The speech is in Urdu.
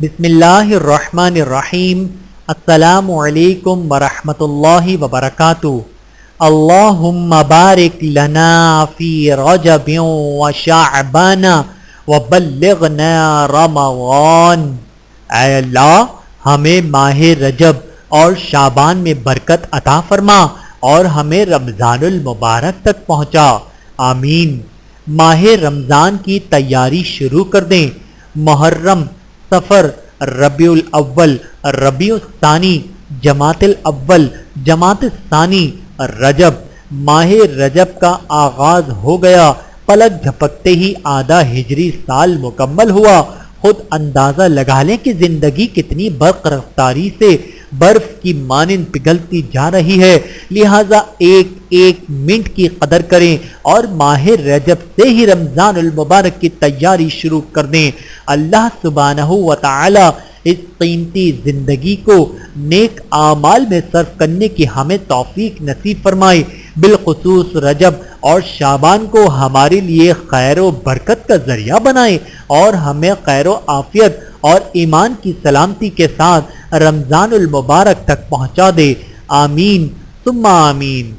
بسم اللہ الرحمن الرحیم۔ السلام علیکم ورحمۃ اللہ وبرکاتہ۔ اللہم بارک لنا فی رجب وشعبان وبلغنا رمضان۔ اے اللہ ہمیں ماہ رجب اور شعبان میں برکت عطا فرما اور ہمیں رمضان المبارک تک پہنچا، آمین۔ ماہ رمضان کی تیاری شروع کر دیں۔ محرم، سفر، ربیع الاول، ربیع الثانی، جمادی الاول، جمادی الثانی، رجب۔ ماہ رجب کا آغاز ہو گیا، پلک جھپکتے ہی آدھا ہجری سال مکمل ہوا۔ خود اندازہ لگا لیں کہ زندگی کتنی برق رفتاری سے برف کی مانند پگھلتی جا رہی ہے، لہٰذا ایک ایک منٹ کی قدر کریں اور ماہ رجب سے ہی رمضان المبارک کی تیاری شروع کر دیں۔ اللہ سبحانہ و تعالی اس قیمتی زندگی کو نیک اعمال میں صرف کرنے کی ہمیں توفیق نصیب فرمائے، بالخصوص رجب اور شعبان کو ہمارے لیے خیر و برکت کا ذریعہ بنائے اور ہمیں خیر و عافیت اور ایمان کی سلامتی کے ساتھ رمضان المبارک تک پہنچا دے، آمین ثم آمین۔